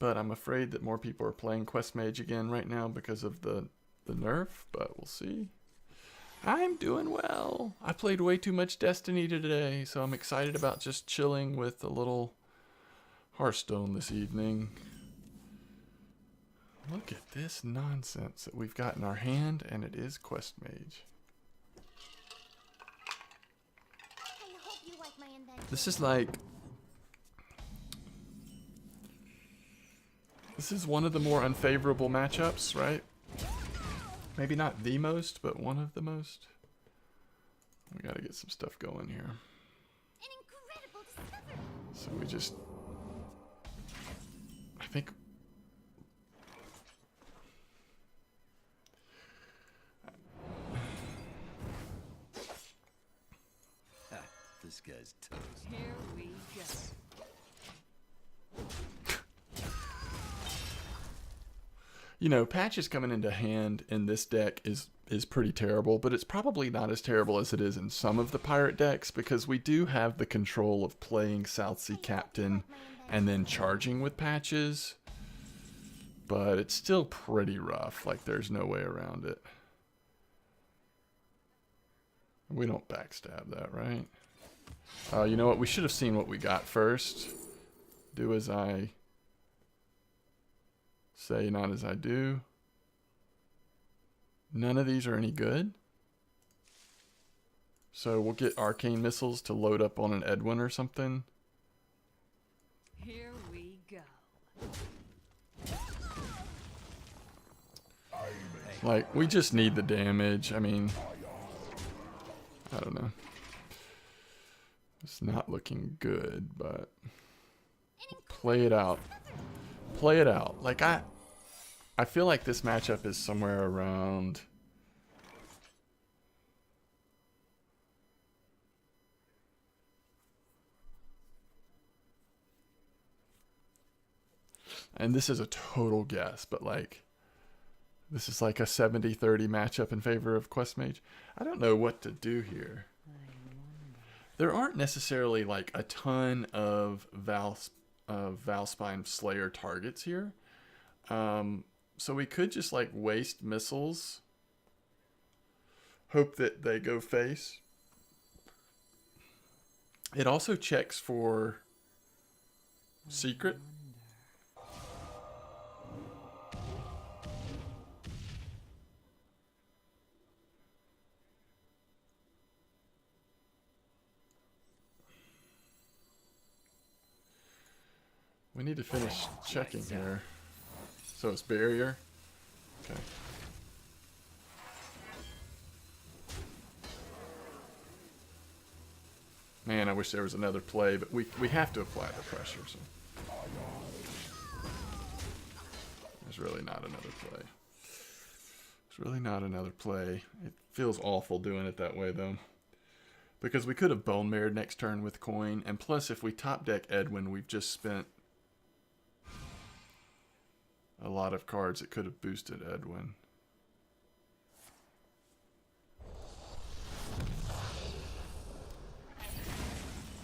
but I'm afraid that more people are playing Quest Mage again right now because of the nerf, but we'll see. I'm doing well. I played way too much Destiny today, so I'm excited about just chilling with a little Hearthstone this evening. Look at this nonsense that we've got in our hand, and it is Quest Mage. This is like... This is one of the more unfavorable matchups, right? Maybe not the most, but one of the most. We gotta get some stuff going here. So we just... I think... This guy's toast. Here we go. You know, patches coming into hand in this deck is pretty terrible, but it's probably not as terrible as it is in some of the pirate decks because we do have the control of playing South Sea Captain and then charging with patches, but it's still pretty rough. Like, there's no way around it. We don't backstab that, right? You know what? We should have seen what we got first. Do as I say, not as I do. None of these are any good. So we'll get arcane missiles to load up on an Edwin or something. Here we go. Like, we just need the damage. I mean, I don't know. It's not looking good, but play it out. Play it out. Like, I feel like this matchup is somewhere around... And this is a total guess, but like, this is like a 70-30 matchup in favor of Quest Mage. I don't know what to do here. There aren't necessarily like a ton of Valspine Slayer targets here. So we could just like waste missiles. Hope that they go face. It also checks for secret. We need to finish checking here. So it's barrier. Okay. Man, I wish there was another play, but we have to apply the pressure. So there's really not another play. There's really not another play. It feels awful doing it that way, though. Because we could have Bone Marrow next turn with coin, and plus if we top deck Edwin, we've just spent a lot of cards that could have boosted Edwin.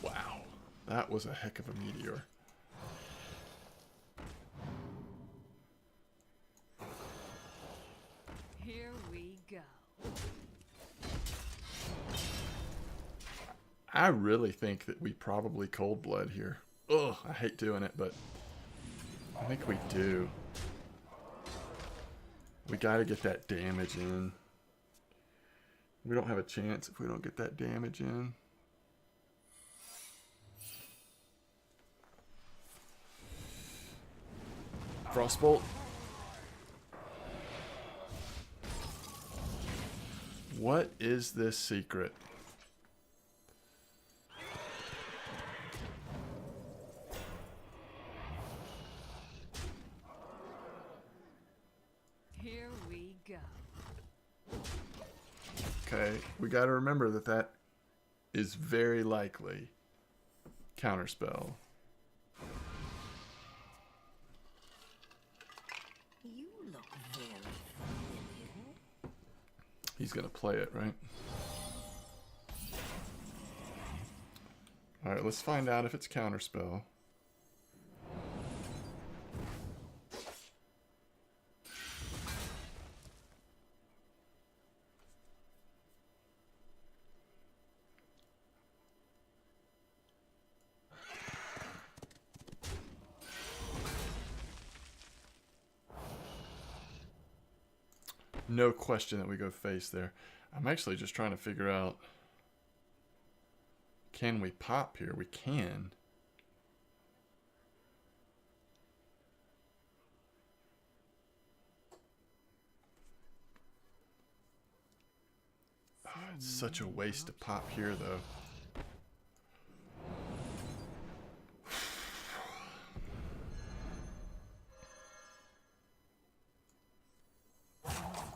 Wow, that was a heck of a meteor. Here we go. I really think that we probably cold blood here. Ugh, I hate doing it, but I think we do. We gotta get that damage in. We don't have a chance if we don't get that damage in. Frostbolt. What is this secret? Here we go. Okay, we got to remember that that is very likely counterspell. You look very familiar. He's going to play it, right? Alright, let's find out if it's counterspell. no question that we go face there. I'm actually just trying to figure out, can we pop here? We can. Oh, it's such a waste to pop here, though.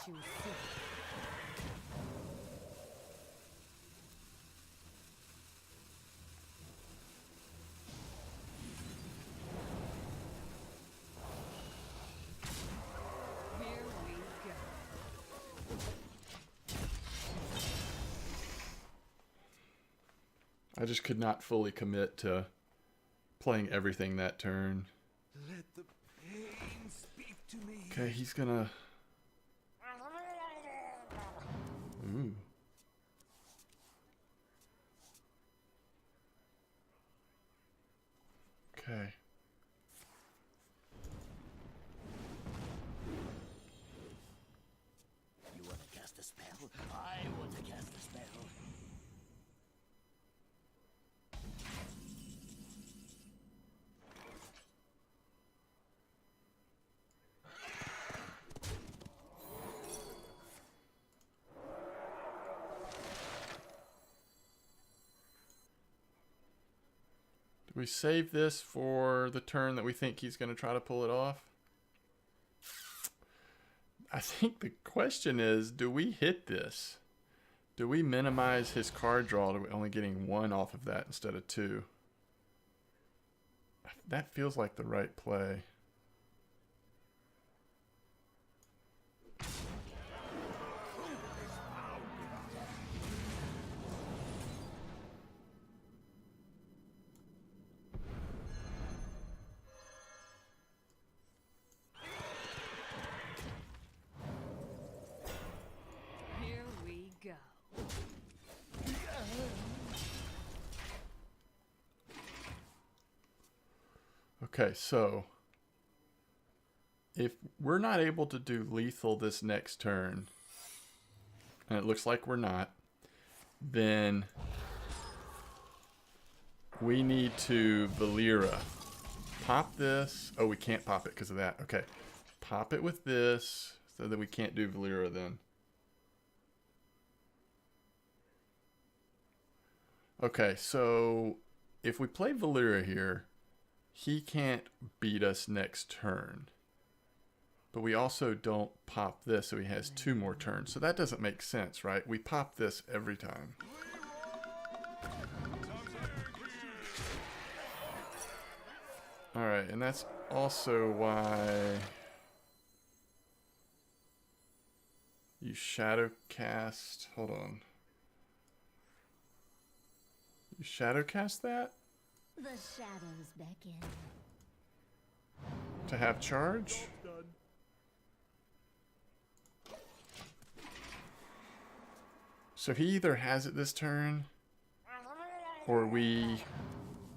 Choose city. Here we go. I just could not fully commit to playing everything that turn. Let the pain speak to me. Okay, he's gonna... Ooh. Okay. You want to cast a spell? I want to cast a spell. Do we save this for the turn that we think he's going to try to pull it off? I think the question is, do we hit this? Do we minimize his card draw to only getting 1 off of that instead of 2? That feels like the right play. Here we go. Okay, so if we're not able to do lethal this next turn, and it looks like we're not, then we need to Valera. Pop this. Oh, we can't pop it because of that. Okay. Pop it with this so that we can't do Valera then. Okay, so if we play Valera here, he can't beat us next turn. But we also don't pop this, so he has 2 more turns. So that doesn't make sense, right? We pop this every time. Alright, and that's also why you shadow cast. Hold on. You shadow cast that? The shadows beckon. To have charge? So he either has it this turn, or we,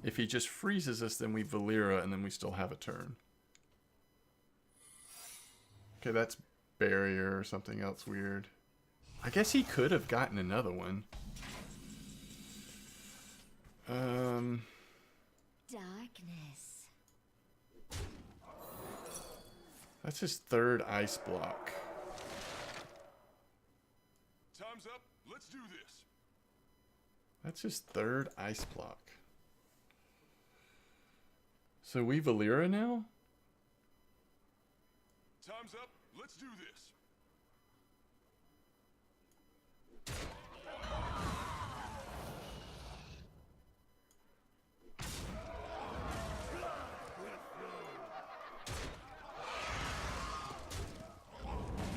if he just freezes us, then we Valera and then we still have a turn. Okay, that's barrier or something else weird. I guess he could have gotten another one. Darkness. That's his 3rd ice block. Time's up. Let's do this. That's his 3rd ice block. So we Valera now? Time's up. Let's do this.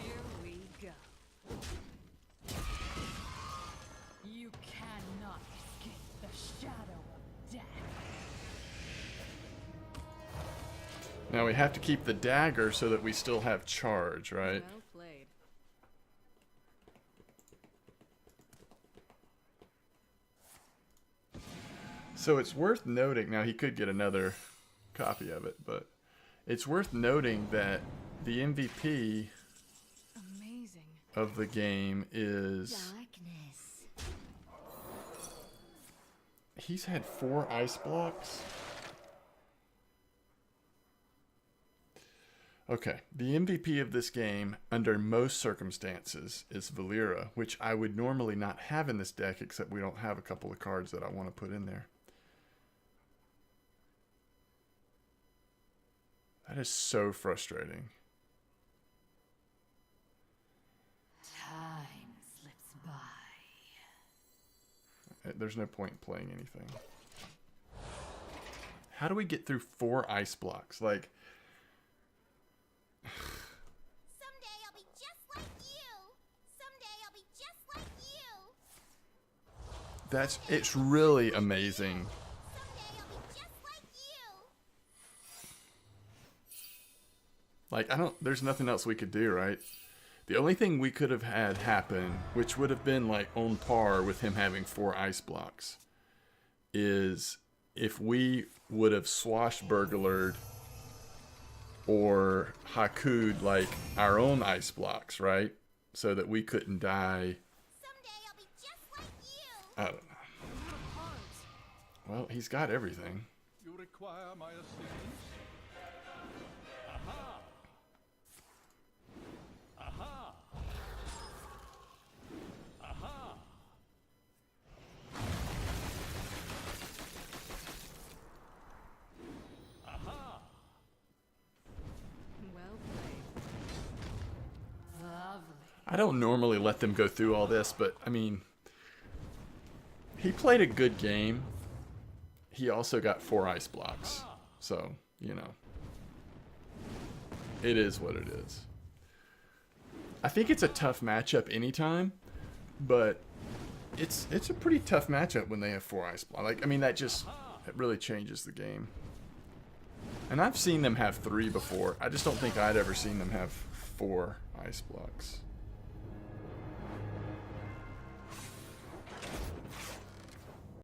Here we go. You cannot escape the shadow of death. Now we have to keep the dagger so that we still have charge, right? Well played. So it's worth noting, now he could get another copy of it, but it's worth noting that the MVP Amazing. of the game is Darkness. he's had 4 ice blocks. Okay, the MVP of this game, under most circumstances, is Valera, which I would normally not have in this deck, except we don't have a couple of cards that I want to put in there. That is so frustrating. Time slips by. There's no point in playing anything. How do we get through 4 ice blocks? Like... Someday I'll be just like you. Someday I'll be just like you. it's really amazing. Someday I'll be just like you. Like, there's nothing else we could do, right? The only thing we could have had happen, which would have been like on par with him having 4 ice blocks, is if we would have swashburglared or haku'd like our own ice blocks, right? So that we couldn't die. Someday I'll be just like you. I don't know. Well, he's got everything. You require my assistance? Well played. Lovely. I don't normally let them go through all this, but I mean, he played a good game. He also got 4 ice blocks. So, you know, it is what it is. I think it's a tough matchup anytime, but it's a pretty tough matchup when they have 4 ice blocks. Like, I mean, it really changes the game. And I've seen them have 3 before. I just don't think I'd ever seen them have 4 ice blocks.